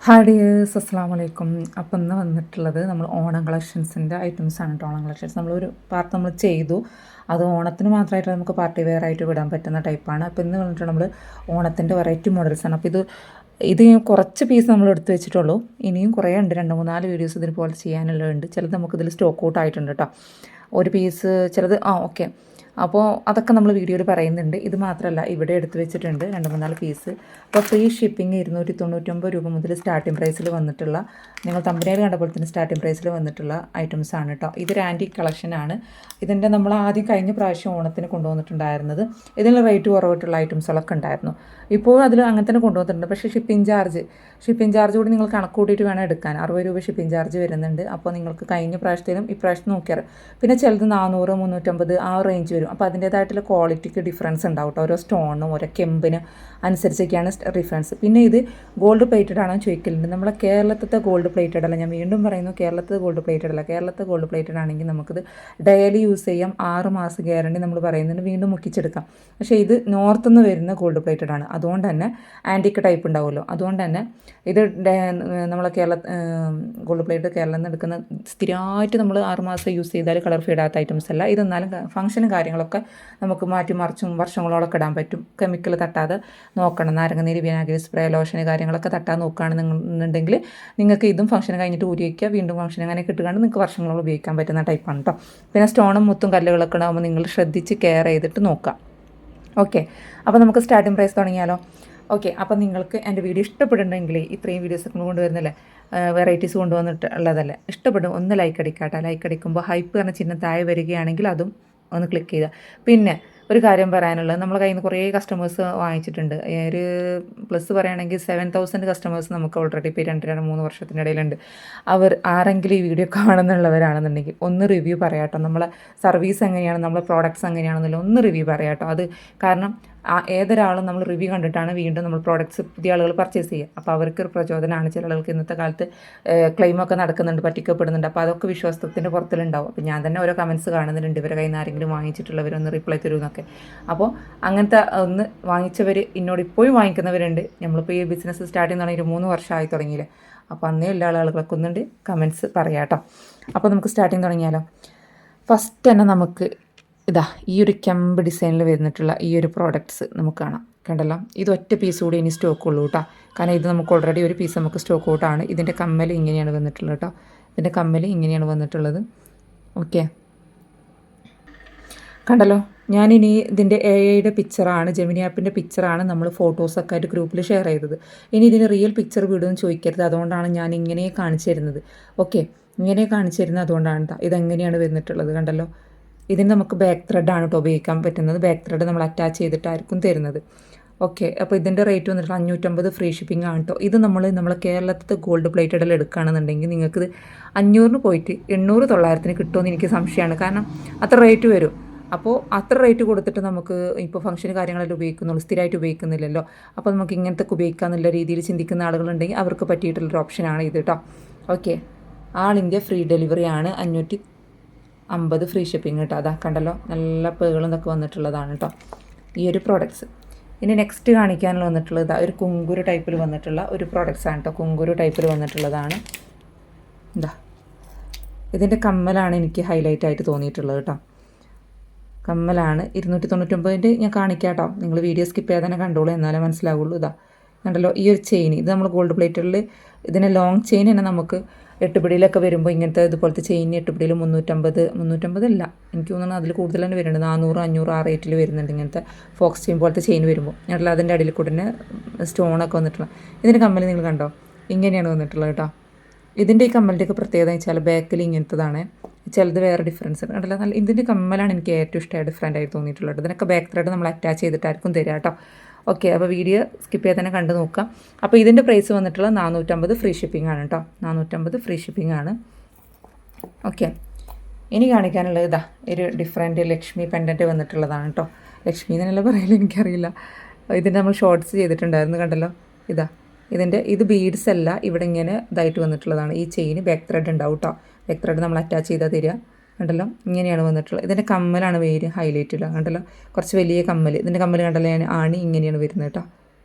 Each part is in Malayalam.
ഹായ് ഡിയേഴ്സ്, അസ്സലാമു അലൈക്കും. അപ്പോൾ ഇന്ന് വന്നിട്ടുള്ളത് നമ്മൾ ഓണം കളക്ഷൻസിൻ്റെ ഐറ്റംസാണ് കേട്ടോ. ഓണം കളക്ഷൻസ് നമ്മളൊരു പാർട്ട് നമ്മൾ ചെയ്തു. അത് ഓണത്തിന് മാത്രമായിട്ട് നമുക്ക് പാർട്ടി വെയർ ആയിട്ട് വിടാൻ പറ്റുന്ന ടൈപ്പാണ്. അപ്പോൾ ഇന്ന് വന്നിട്ട് നമ്മൾ ഓണത്തിൻ്റെ വെറൈറ്റി മോഡൽസാണ്. അപ്പോൾ ഇത് കുറച്ച് പീസ് നമ്മൾ എടുത്ത് വെച്ചിട്ടുള്ളൂ. ഇനിയും കുറേ ഉണ്ട്, 2-3-4 വീഡിയോസ് ഇതുപോലെ ചെയ്യാനുള്ളതുണ്ട്. ചിലത് നമുക്കിതിൽ സ്റ്റോക്ക് ഔട്ട് ആയിട്ടുണ്ട് കേട്ടോ. ഒരു പീസ് ചിലത് ഓക്കെ. അപ്പോൾ അതൊക്കെ നമ്മൾ വീഡിയോയിൽ പറയുന്നുണ്ട്. ഇത് മാത്രമല്ല, ഇവിടെ എടുത്ത് വെച്ചിട്ടുണ്ട് 2-3-4 പീസ്. അപ്പോൾ ഫ്രീ ഷിപ്പിംഗ് 299 രൂപ മുതൽ സ്റ്റാർട്ടിംഗ് പ്രൈസിൽ വന്നിട്ടുള്ള, നിങ്ങൾ തമ്പനയിൽ കണ്ട പോലെ തന്നെ സ്റ്റാർട്ടിംഗ് പ്രൈസിൽ വന്നിട്ടുള്ള ഐറ്റംസ് ആണ് കേട്ടോ. ഇതൊരു ആൻറ്റിക് കളക്ഷനാണ്. ഇതിൻ്റെ നമ്മൾ ആദ്യം കഴിഞ്ഞ പ്രാവശ്യം ഓണത്തിന് കൊണ്ടുവന്നിട്ടുണ്ടായിരുന്നത്. ഇതിന് റേറ്റ് കുറവിട്ടുള്ള ഐറ്റംസുകളൊക്കെ ഉണ്ടായിരുന്നു. ഇപ്പോൾ അതിൽ അങ്ങനെ തന്നെ കൊണ്ടുവന്നിട്ടുണ്ട്. പക്ഷേ ഷിപ്പിംഗ് ചാർജ് കൂടി നിങ്ങൾ കണക്ക് കൂട്ടിയിട്ട് വേണം എടുക്കാൻ. 60 രൂപ ഷിപ്പിംഗ് ചാർജ് വരുന്നുണ്ട്. അപ്പോൾ നിങ്ങൾക്ക് കഴിഞ്ഞ പ്രാവശ്യത്തിലും ഇപ്രാവശ്യം നോക്കിയാൽ പിന്നെ ചിലത് 400, 350 ആ റേഞ്ച് വരും. അപ്പോൾ അതിൻ്റേതായിട്ടുള്ള ക്വാളിറ്റിക്ക് ഡിഫറൻസ് ഉണ്ടാവും കേട്ടോ. ഓരോ സ്റ്റോണും ഓരോ കെമ്പിനും അനുസരിച്ചൊക്കെയാണ് ഡിഫറൻസ്. പിന്നെ ഇത് ഗോൾഡ് പ്ലേറ്റഡ് ആണോ ചോദിക്കലുണ്ട്. നമ്മളെ കേരളത്തിലത്തെ ഗോൾഡ് പ്ലേറ്റഡ് അല്ല. ഞാൻ വീണ്ടും പറയുന്നു, കേരളത്തിൽ ഗോൾഡ് പ്ലേറ്റഡ് അല്ല. കേരളത്തിൽ ഗോൾഡ് പ്ലേറ്റഡ് ആണെങ്കിൽ നമുക്കിത് ഡെയിലി യൂസ് ചെയ്യാം. 6 മാസം ഗ്യാരണ്ടി നമ്മൾ പറയുന്നുണ്ട്. വീണ്ടും മുക്കിച്ചെടുക്കാം. പക്ഷേ ഇത് നോർത്തുനിന്ന് വരുന്ന ഗോൾഡ് പ്ലേറ്റഡ് ആണ്. അതുകൊണ്ട് തന്നെ ആൻറ്റിക് ടൈപ്പ് ഉണ്ടാവുമല്ലോ. അതുകൊണ്ട് തന്നെ ഇത് നമ്മളെ ഗോൾഡ് പ്ലേറ്റ് കേരളത്തിൽ നിന്ന് എടുക്കുന്ന സ്ഥിരമായിട്ട് നമ്മൾ 6 മാസം യൂസ് ചെയ്താൽ കളർ ഫീഡാത്ത ഐറ്റംസ് അല്ല. ഇതെന്നാലും ഫംഗ്ഷനും കാര്യങ്ങളൊക്കെ നമുക്ക് മാറ്റി മറിച്ചും വർഷങ്ങളോളൊക്കെ ഇടാൻ പറ്റും. കെമിക്കൽ തട്ടാതെ നോക്കണം. നാരങ്ങനീര്, വിനാഗിരി, സ്പ്രേ, ലോഷന് കാര്യങ്ങളൊക്കെ തട്ടാതെ നോക്കുകയാണെന്നുണ്ടെങ്കിൽ നിങ്ങൾക്ക് ഇതും ഫംഗ്ഷൻ കഴിഞ്ഞിട്ട് ഉപയോഗിക്കുക. വീണ്ടും ഫംഗ്ഷൻ അങ്ങനെ കിട്ടുകയാണ് നിങ്ങൾക്ക് വർഷങ്ങളോളം ഉപയോഗിക്കാൻ പറ്റുന്ന ടൈപ്പാണ് കേട്ടോ. പിന്നെ സ്റ്റോണും മുത്തും കല്ലുകളൊക്കെ ഉണ്ടാകുമ്പോൾ നിങ്ങൾ ശ്രദ്ധിച്ച് കെയർ ചെയ്തിട്ട് നോക്കാം. ഓക്കെ, അപ്പോൾ നമുക്ക് സ്റ്റാർട്ടിംഗ് പ്രൈസ് തുടങ്ങിയാലോ. ഓക്കെ, അപ്പോൾ നിങ്ങൾക്ക് എൻ്റെ വീഡിയോ ഇഷ്ടപ്പെടുന്നുണ്ടെങ്കിൽ, ഇത്രയും വീഡിയോസൊക്കെ കൊണ്ടുവരുന്നല്ലേ, വെറൈറ്റീസ് കൊണ്ടുവന്നിട്ടുള്ളതല്ലേ, ഇഷ്ടപ്പെടും ഒന്ന് ലൈക്ക് അടിക്കാട്ടോ. ലൈക്ക് അടിക്കുമ്പോൾ ഹൈപ്പ് എന്ന ചിഹ്നം താഴെ വരികയാണെങ്കിൽ അതും ഒന്ന് ക്ലിക്ക് ചെയ്യുക. പിന്നെ ഒരു കാര്യം പറയാനുള്ളത്, നമ്മളെ കയ്യിൽ നിന്ന് കുറേ കസ്റ്റമേഴ്സ് വാങ്ങിച്ചിട്ടുണ്ട്. ഒരു പ്ലസ് പറയുകയാണെങ്കിൽ 7000 കസ്റ്റമേഴ്സ് നമുക്ക് ഓൾറെഡി ഇപ്പോൾ 2-3 വർഷത്തിനിടയിലുണ്ട്. അവർ ആരെങ്കിലും ഈ വീഡിയോ കാണുന്നുള്ളവരാണെന്നുണ്ടെങ്കിൽ ഒന്ന് റിവ്യൂ പറയാട്ടോ. നമ്മളെ സർവീസ് എങ്ങനെയാണ്, നമ്മളെ പ്രോഡക്റ്റ്സ് എങ്ങനെയാണെന്നുള്ള ഒന്ന് റിവ്യൂ പറയാട്ടോ. അത് കാരണം ഏതൊരാളും നമ്മൾ റിവ്യൂ കണ്ടിട്ടാണ് വീണ്ടും നമ്മൾ പ്രോഡക്റ്റ്സ് പുതിയ ആളുകൾ പർച്ചേസ് ചെയ്യുക. അപ്പോൾ അവർക്കൊരു പ്രചോദനമാണ്. ചില ആളുകൾക്ക് ഇന്നത്തെ കാലത്ത് ക്ലെയിമൊക്കെ നടക്കുന്നുണ്ട്, പറ്റിക്കപ്പെടുന്നുണ്ട്. അപ്പോൾ അതൊക്കെ വിശ്വാസത്തിൻ്റെ പുറത്തിലുണ്ടാവും. അപ്പോൾ ഞാൻ തന്നെ ഓരോ കമൻറ്റ്സ് കാണുന്നുണ്ട്, ഇവരെ കയ്യിൽ നിന്ന് ആരെങ്കിലും വാങ്ങിച്ചിട്ടുള്ളവരൊന്ന് റിപ്ലൈ തരുമെന്നൊക്കെ. അപ്പോൾ അങ്ങനത്തെ ഒന്ന് വാങ്ങിച്ചവർ എന്നോട് ഇപ്പോഴും വാങ്ങിക്കുന്നവരുണ്ട്. നമ്മളിപ്പോൾ ഈ ബിസിനസ് സ്റ്റാർട്ട് ചെയ്യുന്നതാണ് 3 വർഷമായി തുടങ്ങിയില്ലേ. അപ്പോൾ അന്നേ എല്ലാ ആളുകളൊക്കെ ഒന്നുണ്ട് കമൻറ്റ്സ് പറയാം കേട്ടോ. അപ്പോൾ നമുക്ക് സ്റ്റാർട്ടിങ് തുടങ്ങിയാലോ. ഫസ്റ്റ് തന്നെ നമുക്ക് ഇതാ ഈ ഒരു കെമ്പ് ഡിസൈനിൽ വരുന്നിട്ടുള്ള ഈ ഒരു പ്രോഡക്റ്റ്സ് നമുക്ക് കാണാം. കണ്ടല്ലോ, ഇത് ഒറ്റ പീസ് കൂടി ഇനി സ്റ്റോക്ക് ഉള്ളൂ കേട്ടോ. കാരണം ഇത് നമുക്ക് ഓൾറെഡി ഒരു പീസ് നമുക്ക് സ്റ്റോക്ക് ഔട്ടാണ്. ഇതിൻ്റെ കമ്മൽ ഇങ്ങനെയാണ് വന്നിട്ടുള്ളത് കേട്ടോ. ഇതിൻ്റെ കമ്മൽ ഇങ്ങനെയാണ് വന്നിട്ടുള്ളത്. ഓക്കെ, കണ്ടല്ലോ. ഞാനിനി ഇതിൻ്റെ AI-യുടെ പിക്ചറാണ്, ജെമിനി ആപ്പിൻ്റെ പിക്ചറാണ് നമ്മൾ ഫോട്ടോസൊക്കെ ആയിട്ട് ഗ്രൂപ്പിൽ ഷെയർ ചെയ്തത്. ഇനി ഇതിന് റിയൽ പിക്ചർ വിടുമെന്ന് ചോദിക്കരുത്. അതുകൊണ്ടാണ് ഞാൻ ഇങ്ങനെ കാണിച്ചു തരുന്നത്. ഓക്കെ, ഇങ്ങനെ കാണിച്ചു തരുന്നത് അതുകൊണ്ടാണ്. ഇതെങ്ങനെയാണ് വന്നിട്ടുള്ളത് കണ്ടല്ലോ. ഇതിന് നമുക്ക് ബാക്ക് ത്രെഡാണ് കേട്ടോ ഉപയോഗിക്കാൻ പറ്റുന്നത്. ബാക്ക് ത്രെഡ് നമ്മൾ അറ്റാച്ച് ചെയ്തിട്ടായിരിക്കും തരുന്നത്. ഓക്കെ, അപ്പോൾ ഇതിൻ്റെ റേറ്റ് വന്നിട്ട് 550 ഫ്രീ ഷിപ്പിംഗ് ആണ് കേട്ടോ. ഇത് നമ്മളെ കേരളത്തിലെ ഗോൾഡ് പ്ലേറ്റഡിൽ എടുക്കുകയാണെന്നുണ്ടെങ്കിൽ നിങ്ങൾക്കിത് 500 പോയിട്ട് 800-900 കിട്ടുമെന്ന് എനിക്ക് സംശയമാണ്. കാരണം അത്ര റേറ്റ് വരും. അപ്പോൾ അത്ര റേറ്റ് കൊടുത്തിട്ട് നമുക്ക് ഇപ്പോൾ ഫംഗ്ഷൻ കാര്യങ്ങളെല്ലാം ഉപയോഗിക്കുന്നുള്ളൂ, സ്ഥിരമായിട്ട് ഉപയോഗിക്കുന്നില്ലല്ലോ. അപ്പോൾ നമുക്ക് ഇങ്ങനത്തെ ഉപയോഗിക്കാമെന്നുള്ള രീതിയിൽ ചിന്തിക്കുന്ന ആളുകളുണ്ടെങ്കിൽ അവർക്ക് പറ്റിയിട്ടുള്ളൊരു ഓപ്ഷനാണ് ഇത് കേട്ടോ. ഓക്കെ, ആൾ ഇന്ത്യ ഫ്രീ ഡെലിവറി ആണ്. 550 ഫ്രീ ഷിപ്പിംഗ് കേട്ടോ. അതാ കണ്ടല്ലോ, നല്ല പേകളും ഇതൊക്കെ വന്നിട്ടുള്ളതാണ് കേട്ടോ ഈ ഒരു പ്രോഡക്റ്റ്സ്. ഇനി നെക്സ്റ്റ് കാണിക്കാനുള്ള വന്നിട്ടുള്ളത് ഒരു കുങ്കുരു ടൈപ്പിൽ വന്നിട്ടുള്ള ഒരു പ്രോഡക്റ്റ്സാണ് കേട്ടോ. കുങ്കുരു ടൈപ്പിൽ വന്നിട്ടുള്ളതാണ്. എന്താ ഇതിൻ്റെ കമ്മലാണ് എനിക്ക് ഹൈലൈറ്റ് ആയിട്ട് തോന്നിയിട്ടുള്ളത് കേട്ടോ. കമ്മലാണ് 299 ഞാൻ കാണിക്കാം കേട്ടോ. നിങ്ങൾ വീഡിയോ സ്കിപ്പ് ചെയ്യാതെ തന്നെ കണ്ടോളൂ, എന്നാലേ മനസ്സിലാവുള്ളൂ. ഇതാ കണ്ടല്ലോ, ഈ ഒരു ചെയിൻ, ഇത് നമ്മൾ ഗോൾഡ് പ്ലേറ്റഡിൽ ഇതിനെ ലോങ് ചെയിൻ തന്നെ നമുക്ക് 8 പിടിയിലൊക്കെ വരുമ്പോൾ ഇങ്ങനത്തെ ഇതുപോലത്തെ ചെയിൻ 8 പിടിയിൽ 350 അല്ല, എനിക്ക് തോന്നുന്നു അതിൽ കൂടുതൽ തന്നെ വരുന്നുണ്ട്. 400, 500 ആ റേറ്റിൽ വരുന്നുണ്ട് ഇങ്ങനത്തെ ഫോക്സ് ചെയിൻ പോലത്തെ ചെയിൻ വരുമ്പോൾ. ഞങ്ങൾ അതിൻ്റെ അടിയിൽ കൂടെ തന്നെ സ്റ്റോണൊക്കെ വന്നിട്ടുള്ള ഇതിൻ്റെ കമ്മൽ നിങ്ങൾ കണ്ടോ, ഇങ്ങനെയാണ് വന്നിട്ടുള്ളത് കേട്ടോ. ഇതിൻ്റെ ഈ കമ്മലിൻ്റെയൊക്കെ പ്രത്യേകത വെച്ചാൽ ബാക്കിൽ ഇങ്ങനത്തതാണ്, ചിലത് വേറെ ഡിഫറൻസ് കണ്ടല്ലോ. നല്ല ഇതിൻ്റെ കമ്മലാണ് എനിക്ക് ഏറ്റവും ഇഷ്ടമായി ഡിഫറൻ്റ് ആയിട്ട് തോന്നിയിട്ടുള്ളത്. ഇതിനൊക്കെ ബാക്ക് ത്രെഡ് നമ്മൾ അറ്റാച്ച് ചെയ്തിട്ടായിരിക്കും തരിക കേട്ടോ. ഓക്കെ, അപ്പോൾ വീഡിയോ സ്കിപ്പ് ചെയ്യാതെ തന്നെ കണ്ടു നോക്കാം. അപ്പോൾ ഇതിൻ്റെ പ്രൈസ് വന്നിട്ടുള്ളത് 450 ഫ്രീ ഷിപ്പിംഗ് ആണ് കേട്ടോ. 450 ഫ്രീ ഷിപ്പിംഗ് ആണ്. ഓക്കെ, ഇനി കാണിക്കാനുള്ളത് ഇതാ ഒരു ഡിഫറെൻറ്റ് ലക്ഷ്മി പെൻഡൻറ്റ് വന്നിട്ടുള്ളതാണ് കേട്ടോ. ലക്ഷ്മി എന്നല്ല പറയില്ല, എനിക്കറിയില്ല. ഇതിൻ്റെ നമ്മൾ ഷോർട്ട്സ് ചെയ്തിട്ടുണ്ടായിരുന്നു കണ്ടല്ലോ. ഇത് ബീഡ്സ് അല്ല, ഇവിടെ ഇങ്ങനെ ഇതായിട്ട് വന്നിട്ടുള്ളതാണ്. ഈ ചെയിന് ബാക്ക് ത്രെഡ് ഉണ്ടാവും കേട്ടോ. ബാക്ക് ത്രെഡ് നമ്മൾ അറ്റാച്ച് ചെയ്താൽ തരിക. കണ്ടല്ലോ, ഇങ്ങനെയാണ് വന്നിട്ടുള്ളത്. ഇതിൻ്റെ കമ്മലാണ് വേര് ഹൈലൈറ്റ് ഇല്ല കണ്ടല്ലോ, കുറച്ച് വലിയ കമ്മൽ. ഇതിൻ്റെ കമ്മൽ കണ്ടല്ലോ, ഞാൻ ആണി ഇങ്ങനെയാണ് വരുന്നത് കേട്ടോ.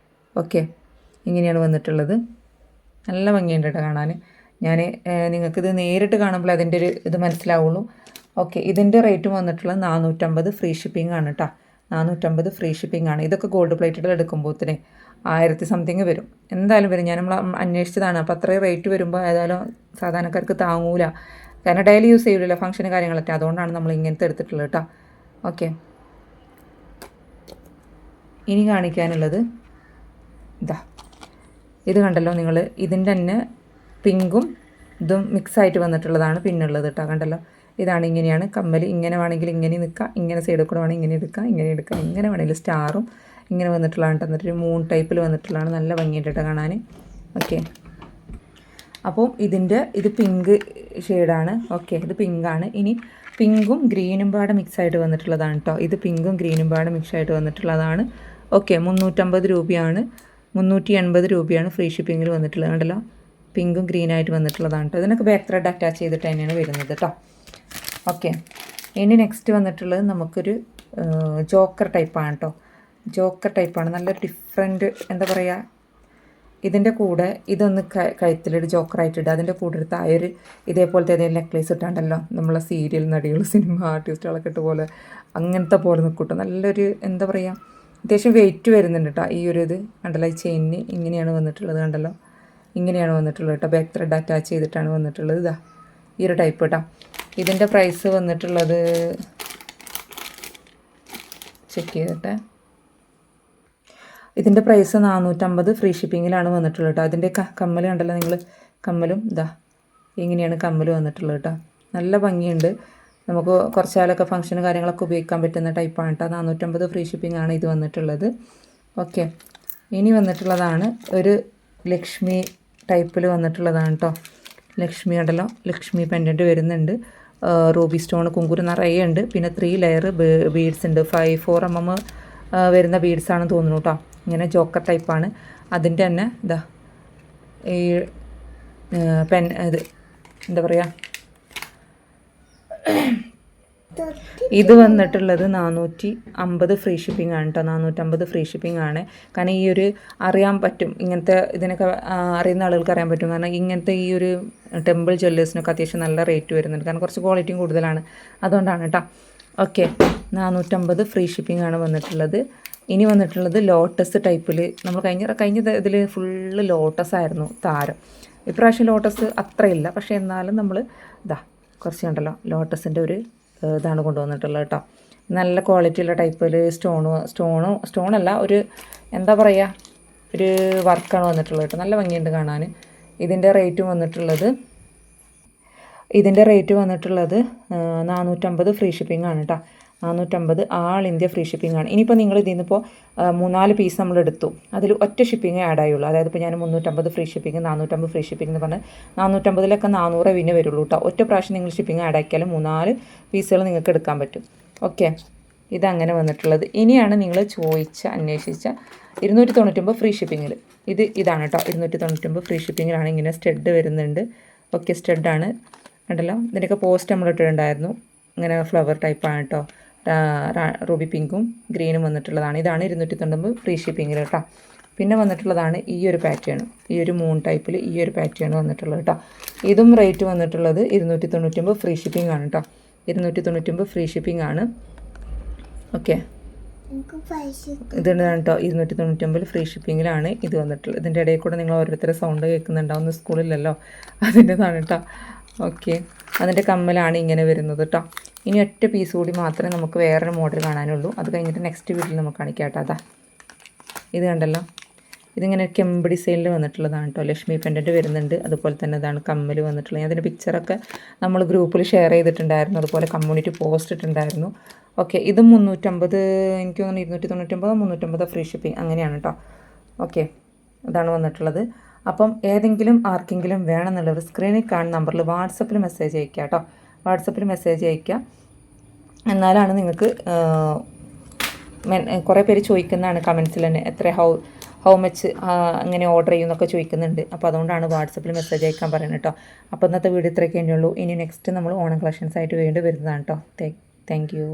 ഓക്കെ, ഇങ്ങനെയാണ് വന്നിട്ടുള്ളത്. നല്ല ഭംഗിയുണ്ട് കേട്ടോ കാണാൻ. ഞാൻ നിങ്ങൾക്കിത് നേരിട്ട് കാണുമ്പോൾ അതിൻ്റെ ഒരു ഇത് മനസ്സിലാവുള്ളൂ. ഓക്കെ, ഇതിൻ്റെ റേറ്റ് വന്നിട്ടുള്ളത് 450 ഫ്രീ ഷിപ്പിംഗ് ആണ് കേട്ടോ. 450 ഫ്രീ ഷിപ്പിംഗ് ആണ്. ഇതൊക്കെ ഗോൾഡ് പ്ലേറ്റഡ് എടുക്കുമ്പോഴത്തേന് 1000 സംതിങ് വരും, എന്തായാലും വരും. ഞാൻ നമ്മൾ അന്വേഷിച്ചതാണ്. അപ്പോൾ അത്രയും റേറ്റ് വരുമ്പോൾ ഏതായാലും സാധാരണക്കാർക്ക് താങ്ങൂല. കാരണം ഡെയിലി യൂസ് ചെയ്യില്ല, ഫംഗ്ഷന് കാര്യങ്ങളൊക്കെ. അതുകൊണ്ടാണ് നമ്മൾ ഇങ്ങനത്തെ എടുത്തിട്ടുള്ളത് കേട്ടോ. ഓക്കെ, ഇനി കാണിക്കാനുള്ളത് ഇതാ, ഇത് കണ്ടല്ലോ നിങ്ങൾ. ഇതിൻ്റെ തന്നെ പിങ്കും ഇതും മിക്സായിട്ട് വന്നിട്ടുള്ളതാണ് പിന്നുള്ളത് കേട്ടോ. കണ്ടല്ലോ, ഇതാണ്. ഇങ്ങനെയാണ് കമ്മൽ. ഇങ്ങനെ വേണമെങ്കിൽ ഇങ്ങനെ നിൽക്കാം, ഇങ്ങനെ സൈഡിൽ കൂടെ വേണമെങ്കിൽ ഇങ്ങനെ എടുക്കാം, ഇങ്ങനെ എടുക്കാം, ഇങ്ങനെ വേണമെങ്കിൽ സ്റ്റാറും ഇങ്ങനെ വന്നിട്ടുള്ളതാണ് കേട്ടോ. എന്നിട്ടൊരു മൂൺ ടൈപ്പിൽ വന്നിട്ടുള്ളതാണ്. നല്ല ഭംഗിയുണ്ട് കേട്ടോ കാണാൻ. ഓക്കെ, അപ്പോൾ ഇത് പിങ്ക് ഷെയ്ഡാണ്. ഓക്കെ, ഇത് പിങ്കാണ്. ഇനി പിങ്കും ഗ്രീനും പാടെ മിക്സായിട്ട് വന്നിട്ടുള്ളതാണ് കേട്ടോ. ഇത് പിങ്കും ഗ്രീനും പാടെ മിക്സായിട്ട് വന്നിട്ടുള്ളതാണ്. ഓക്കെ, 350 രൂപയാണ്. 380 രൂപയാണ് ഫ്രീ ഷിപ്പിങ്ങിൽ വന്നിട്ടുള്ളത്. കണ്ടല്ലോ, പിങ്കും ഗ്രീനായിട്ട് വന്നിട്ടുള്ളതാണ് കേട്ടോ. ഇതിനൊക്കെ ബാക്ക് ത്രെഡ് അറ്റാച്ച് ചെയ്തിട്ട് തന്നെയാണ് വരുന്നത് കേട്ടോ. ഓക്കെ, ഇനി നെക്സ്റ്റ് വന്നിട്ടുള്ളത് നമുക്കൊരു ജോക്കർ ടൈപ്പാണ് കേട്ടോ. ജോക്കർ ടൈപ്പാണ്. നല്ല ഡിഫറെൻറ്റ്, എന്താ പറയുക, ഇതിൻ്റെ കൂടെ ഇതൊന്ന് കഴുത്തിലൊരു ജോക്കറായിട്ടിടുക. അതിൻ്റെ കൂടെ ഒരു തായൊരു ഇതേപോലത്തെ ഏതെങ്കിലും നെക്ലേസ് ഇട്ടാണ്ടല്ലോ നമ്മളെ സീരിയൽ നടികൾ, സിനിമ ആർട്ടിസ്റ്റുകളൊക്കെ ഇട്ട് പോലെ അങ്ങനത്തെ പോലെ നിൽക്കൂട്ടോ. നല്ലൊരു, എന്താ പറയുക, അത്യാവശ്യം വെയിറ്റ് വരുന്നുണ്ട് കേട്ടോ. ഈ ഒരു ഇത് കണ്ടല്ലോ, ഈ ചെയിനിന് ഇങ്ങനെയാണ് വന്നിട്ടുള്ളത്. കണ്ടല്ലോ, ഇങ്ങനെയാണ് വന്നിട്ടുള്ളത് കേട്ടോ. ബാക്ക് ത്രെഡ് അറ്റാച്ച് ചെയ്തിട്ടാണ് വന്നിട്ടുള്ളത്. ഇതാ ഈ ഒരു ടൈപ്പ് കേട്ടോ. ഇതിൻ്റെ പ്രൈസ് വന്നിട്ടുള്ളത് ചെക്ക് ചെയ്തിട്ടെ. ഇതിൻ്റെ പ്രൈസ് 450 ഫ്രീ ഷിപ്പിങ്ങിലാണ് വന്നിട്ടുള്ളത് കേട്ടോ. അതിൻ്റെ കമ്മൽ കണ്ടല്ലോ നിങ്ങൾ. കമ്മലും ഇതാ ഇങ്ങനെയാണ് കമ്മൽ വന്നിട്ടുള്ളത് കേട്ടോ. നല്ല ഭംഗിയുണ്ട്. നമുക്ക് കുറച്ച് കാലമൊക്കെ ഫംഗ്ഷന് കാര്യങ്ങളൊക്കെ ഉപയോഗിക്കാൻ പറ്റുന്ന ടൈപ്പാണ് കേട്ടോ. 450 ഫ്രീ ഷിപ്പിംഗ് ആണ് ഇത് വന്നിട്ടുള്ളത്. ഓക്കെ, ഇനി വന്നിട്ടുള്ളതാണ് ഒരു ലക്ഷ്മി ടൈപ്പിൽ വന്നിട്ടുള്ളതാണ് കേട്ടോ. ലക്ഷ്മി കണ്ടല്ലോ, ലക്ഷ്മി പെൻഡൻറ്റ് വരുന്നുണ്ട്. റൂബി സ്റ്റോൺ കുങ്കുരു നിറയെ ഉണ്ട്. പിന്നെ 3 ലെയർ ബീഡ്സ് ഉണ്ട്. 4 mm വരുന്ന ബീഡ്സാണെന്ന് തോന്നുന്നു കേട്ടോ. ഇങ്ങനെ ജോക്കർ ടൈപ്പാണ്. അതിൻ്റെ തന്നെ ഇതാ ഈ ഇത് എന്താ പറയുക, ഇത് വന്നിട്ടുള്ളത് 450 ഫ്രീ ഷിപ്പിംഗ് ആണ് കേട്ടോ. 450 ഫ്രീ ഷിപ്പിംഗ് ആണ്. കാരണം ഈ ഒരു അറിയാൻ പറ്റും, ഇങ്ങനത്തെ ഇതിനൊക്കെ അറിയുന്ന ആളുകൾക്ക് അറിയാൻ പറ്റും. കാരണം ഇങ്ങനത്തെ ഈ ഒരു ടെമ്പിൾ ജ്വല്ലേഴ്സിനൊക്കെ അത്യാവശ്യം നല്ല റേറ്റ് വരുന്നുണ്ട്. കാരണം കുറച്ച് ക്വാളിറ്റിയും കൂടുതലാണ്, അതുകൊണ്ടാണ് കേട്ടോ. ഓക്കെ, 450 ഫ്രീ ഷിപ്പിംഗ് ആണ് വന്നിട്ടുള്ളത്. ഇനി വന്നിട്ടുള്ളത് ലോട്ടസ് ടൈപ്പിൽ. നമ്മൾ കഴിഞ്ഞ ഇതിൽ ഫുള്ള് ലോട്ടസ് ആയിരുന്നു താരം. ഇപ്രാവശ്യം ലോട്ടസ് അത്രയില്ല, പക്ഷേ എന്നാലും നമ്മൾ ഇതാ കുറച്ച് കണ്ടല്ലോ ലോട്ടസിൻ്റെ ഒരു ഇതാണ് കൊണ്ടുവന്നിട്ടുള്ളത് കേട്ടോ. നല്ല ക്വാളിറ്റിയുള്ള ടൈപ്പിൽ സ്റ്റോണല്ല, ഒരു എന്താ പറയുക, ഒരു വർക്കാണ് വന്നിട്ടുള്ളത് കേട്ടോ. നല്ല ഭംഗിയുണ്ട് കാണാൻ. ഇതിൻ്റെ റേറ്റ് വന്നിട്ടുള്ളത് 450 ഫ്രീ ഷിപ്പിംഗ് ആണ് കേട്ടോ. 450 ആൾ ഇന്ത്യ ഫ്രീ ഷിപ്പിംഗ് ആണ്. ഇനിയിപ്പോൾ നിങ്ങൾ ഇതിൽ നിന്നിപ്പോൾ 3-4 പീസ് നമ്മൾ എടുത്തു, അതിൽ ഒറ്റ ഷിപ്പിംഗ് ആഡ് ആയുള്ളൂ. അതായത് ഇപ്പോൾ ഞാൻ 350 ഫ്രീ ഷിപ്പിംഗ്, 450 ഫ്രീ ഷിപ്പിംഗ് എന്ന് പറഞ്ഞാൽ 450 400 പിന്നെ വരുള്ളൂ കേട്ടോ. ഒറ്റ പ്രാവശ്യം നിങ്ങൾ ഷിപ്പിംഗ് ആഡ് ആക്കിയാലും 3-4 പീസുകൾ നിങ്ങൾക്ക് എടുക്കാൻ പറ്റും. ഓക്കെ, ഇതങ്ങനെ വന്നിട്ടുള്ളത്. ഇനിയാണ് നിങ്ങൾ അന്വേഷിച്ച 299 ഫ്രീ ഷിപ്പിങ്ങിൽ. ഇതാണ് കേട്ടോ. 299 ഫ്രീ ഷിപ്പിങ്ങിലാണ്. ഇങ്ങനെ സ്റ്റഡ് വരുന്നുണ്ട്. ഓക്കെ, സ്റ്റഡാണ് കണ്ടല്ലോ. ഇതിൻ്റെയൊക്കെ പോസ്റ്റ് നമ്മൾ ഇട്ടിട്ടുണ്ടായിരുന്നു. ഇങ്ങനെ ഫ്ലവർ ടൈപ്പാണ് കേട്ടോ. റൂബി പിങ്കും ഗ്രീനും വന്നിട്ടുള്ളതാണ്. ഇതാണ് 299 ഫ്രീ ഷിപ്പിങ്ങിൽ കേട്ടോ. പിന്നെ വന്നിട്ടുള്ളതാണ് ഈ ഒരു പാറ്റേൺ, ഈ ഒരു മൂൺ ടൈപ്പിൽ ഈ ഒരു പാറ്റേൺ വന്നിട്ടുള്ളത് കേട്ടോ. ഇതും റേറ്റ് വന്നിട്ടുള്ളത് 299 ഫ്രീ ഷിപ്പിംഗ് ആണ് കേട്ടോ. 299 ഫ്രീ ഷിപ്പിംഗ് ആണ്. ഓക്കെ, ഇതാണ് കേട്ടോ. 299 ഫ്രീ ഷിപ്പിങ്ങിലാണ് ഇത് വന്നിട്ടുള്ളത്. ഇതിൻ്റെ ഇടയിൽ കൂടെ നിങ്ങൾ ഓരോരുത്തരുടെ സൗണ്ട് കേൾക്കുന്നുണ്ടാവും. സ്കൂളിലല്ലോ, അതിൻ്റെതാണ് കേട്ടോ. ഓക്കെ, അതിൻ്റെ കമ്മലാണ് ഇങ്ങനെ വരുന്നത് കേട്ടോ. ഇനി ഒറ്റ പീസ് കൂടി മാത്രമേ നമുക്ക് വേറൊരു മോഡൽ കാണാനുള്ളൂ. അത് കഴിഞ്ഞിട്ട് നെക്സ്റ്റ് വീഡിയോയിൽ നമുക്ക് കാണിക്കാം കേട്ടോ. അതാ ഇത് കണ്ടല്ലോ, ഇതിങ്ങനെ കെമ്പ് ഡിസൈനിൽ വന്നിട്ടുള്ളതാണ് കേട്ടോ. ലക്ഷ്മി പെൻഡൻറ്റ് വരുന്നുണ്ട്. അതുപോലെ തന്നെ ഇതാണ് കമ്മൽ വന്നിട്ടുള്ളത്. അതിൻ്റെ പിക്ചറൊക്കെ നമ്മൾ ഗ്രൂപ്പിൽ ഷെയർ ചെയ്തിട്ടുണ്ടായിരുന്നു. അതുപോലെ കമ്മ്യൂണിറ്റി പോസ്റ്റ് ഇട്ടിട്ടുണ്ടായിരുന്നു. ഓക്കെ, ഇത് 350, എനിക്ക് തോന്നുന്നു 299 350 ഫ്രീ ഷിപ്പിംഗ് അങ്ങനെയാണ് കേട്ടോ. ഓക്കെ, ഇതാണ് വന്നിട്ടുള്ളത്. അപ്പം ഏതെങ്കിലും ആർക്കെങ്കിലും വേണമെന്നുള്ളവർ സ്ക്രീനിൽ കാണുന്ന നമ്പറിൽ വാട്സപ്പിൽ മെസ്സേജ് അയയ്ക്കുക കേട്ടോ. വാട്സപ്പിൽ മെസ്സേജ് അയയ്ക്കുക. എന്നാലാണ് നിങ്ങൾക്ക് കുറേ പേര് ചോദിക്കുന്നതാണ് കമൻസിൽ തന്നെ എത്ര ഹൗ മച്ച് അങ്ങനെ ഓർഡർ ചെയ്യുമെന്നൊക്കെ ചോദിക്കുന്നുണ്ട്. അപ്പോൾ അതുകൊണ്ടാണ് വാട്സപ്പിൽ മെസ്സേജ് അയക്കാൻ പറയുന്നത് കേട്ടോ. അപ്പോൾ ഇന്നത്തെ വീഡിയോ ഇത്രയൊക്കെ തന്നെയുള്ളൂ. ഇനി നെക്സ്റ്റ് നമ്മൾ ഓണം കളക്ഷൻസ് ആയിട്ട് വീണ്ടും വരുന്നതാണ് കേട്ടോ. Thank you.